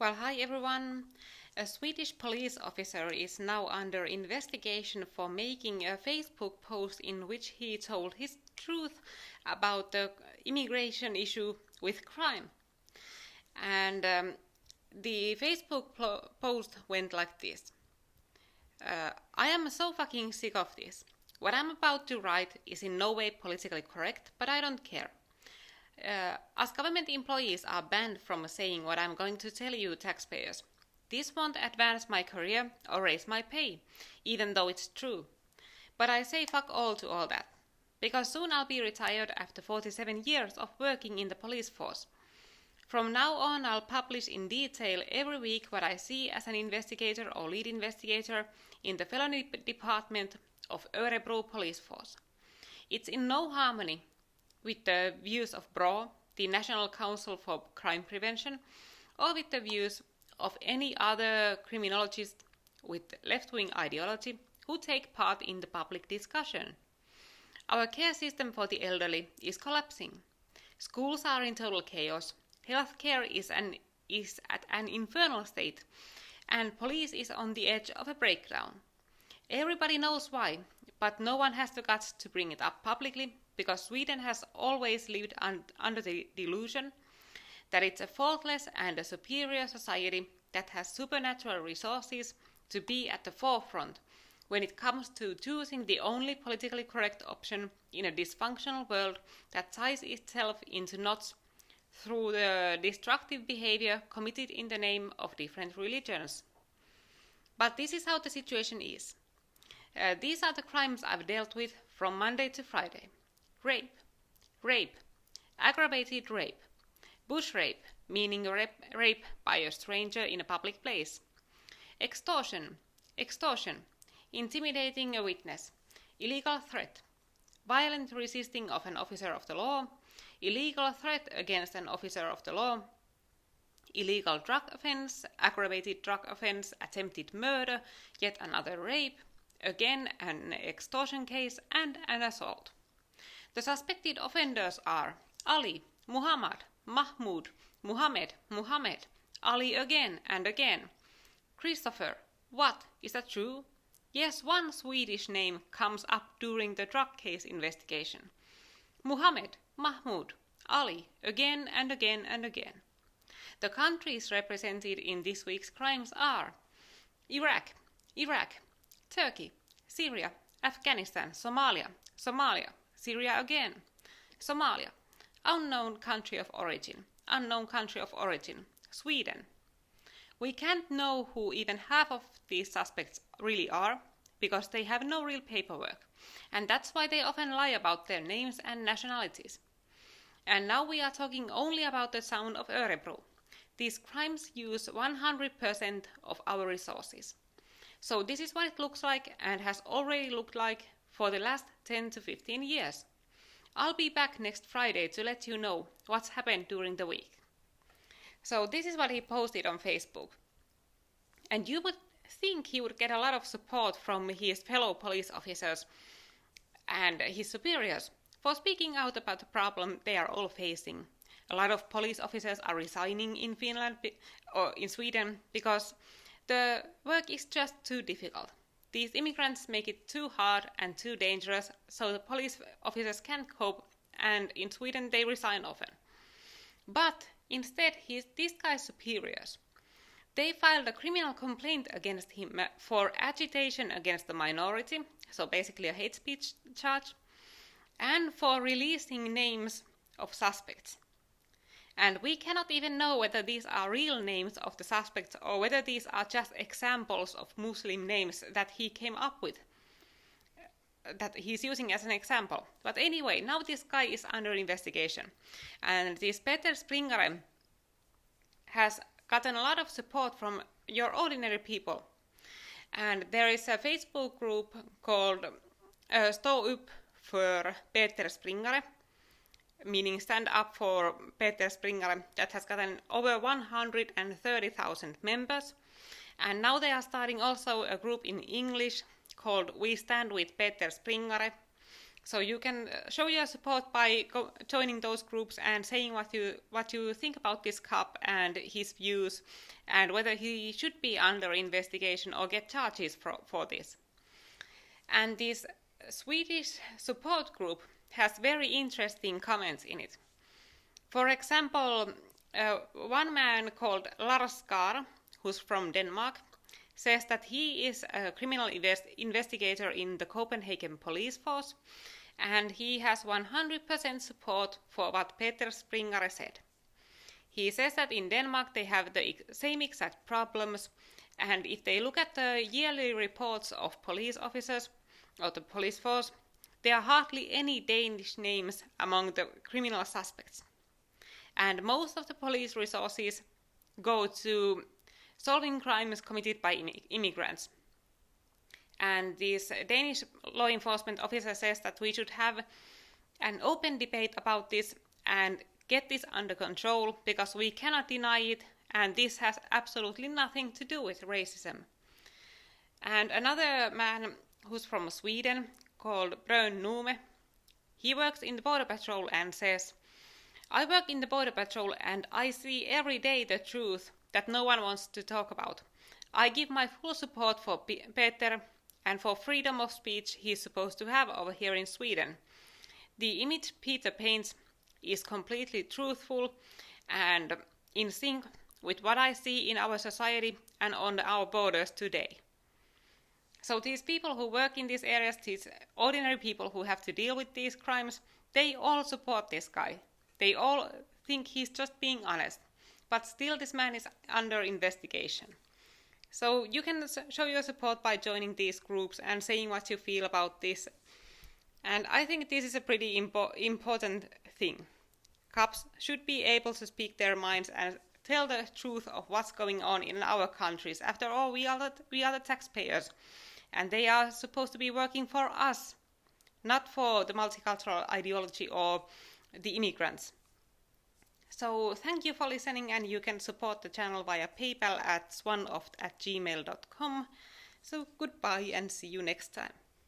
Well, hi everyone. A Swedish police officer is now under investigation for making a Facebook post in which he told his truth about the immigration issue with crime. And the Facebook post went like this. I am so fucking sick of this. What I'm about to write is in no way politically correct, but I don't care. As government employees are banned from saying what I'm going to tell you taxpayers. This won't advance my career or raise my pay, even though it's true. But I say fuck all to all that. Because soon I'll be retired after 47 years of working in the police force. From now on I'll publish in detail every week what I see as an investigator or lead investigator in the felony department of Örebro police force. It's in no harmony with the views of BRÅ, the National Council for Crime Prevention, or with the views of any other criminologist with left-wing ideology who take part in the public discussion. Our care system for the elderly is collapsing. Schools are in total chaos. Healthcare is at an infernal state, and police is on the edge of a breakdown. Everybody knows why, but no one has the guts to bring it up publicly, because Sweden has always lived under the delusion that it's a faultless and a superior society that has supernatural resources to be at the forefront when it comes to choosing the only politically correct option in a dysfunctional world that ties itself into knots through the destructive behavior committed in the name of different religions. But this is how the situation is. These are the crimes I've dealt with from Monday to Friday. Rape, aggravated rape, bush rape, meaning rape by a stranger in a public place, extortion, intimidating a witness, illegal threat, violent resisting of an officer of the law, illegal threat against an officer of the law, illegal drug offense, aggravated drug offense, attempted murder, yet another rape, again an extortion case, and an assault. The suspected offenders are Ali, Muhammad, Mahmoud, Muhammad, Ali again and again. Christopher, what? Is that true? Yes, one Swedish name comes up during the drug case investigation. Muhammad, Mahmoud, Ali, again and again and again. The countries represented in this week's crimes are Iraq, Turkey, Syria, Afghanistan, Somalia, Syria again, Somalia, unknown country of origin, Sweden. We can't know who even half of these suspects really are, because they have no real paperwork, and that's why they often lie about their names and nationalities. And now we are talking only about the town of Örebro. These crimes use 100% of our resources. So this is what it looks like and has already looked like for the last 10 to 15 years. I'll be back next Friday to let you know what's happened during the week. So this is what he posted on Facebook. And you would think he would get a lot of support from his fellow police officers and his superiors for speaking out about the problem they are all facing. A lot of police officers are resigning in Finland or in Sweden because the work is just too difficult. These immigrants make it too hard and too dangerous, so the police officers can't cope, and in Sweden they resign often. But instead, this guy's superiors. They filed a criminal complaint against him for agitation against the minority, so basically a hate speech charge, and for releasing names of suspects. And we cannot even know whether these are real names of the suspects or whether these are just examples of Muslim names that he came up with, that he's using as an example. But anyway, now this guy is under investigation. And this Peter Springare has gotten a lot of support from your ordinary people. And there is a Facebook group called Stå upp för Peter Springare, meaning stand up for Peter Springare, that has gotten over 130,000 members. And now they are starting also a group in English called We Stand with Peter Springare. So you can show your support by joining those groups and saying what you think about this cop and his views, and whether he should be under investigation or get charges for this. And this Swedish support group has very interesting comments in it. For example, one man called Lars Skar, who's from Denmark, says that he is a criminal investigator in the Copenhagen police force, and he has 100% support for what Peter Springare said. He says that in Denmark they have the same exact problems, and if they look at the yearly reports of police officers or the police force, there are hardly any Danish names among the criminal suspects. And most of the police resources go to solving crimes committed by immigrants. And this Danish law enforcement officer says that we should have an open debate about this and get this under control, because we cannot deny it, and this has absolutely nothing to do with racism. And another man who's from Sweden, called Brön Nume, he works in the border patrol and says, I work in the border patrol and I see every day the truth that no one wants to talk about. I give my full support for Peter and for freedom of speech he's supposed to have over here in Sweden. The image Peter paints is completely truthful and in sync with what I see in our society and on our borders today. So these people who work in these areas, these ordinary people who have to deal with these crimes, they all support this guy. They all think he's just being honest. But still this man is under investigation. So you can show your support by joining these groups and saying what you feel about this. And I think this is a pretty important thing. Cops should be able to speak their minds and tell the truth of what's going on in our countries. After all, we are the taxpayers, and they are supposed to be working for us, not for the multicultural ideology or the immigrants. So thank you for listening, and you can support the channel via PayPal at swanoft@gmail.com. So goodbye and see you next time.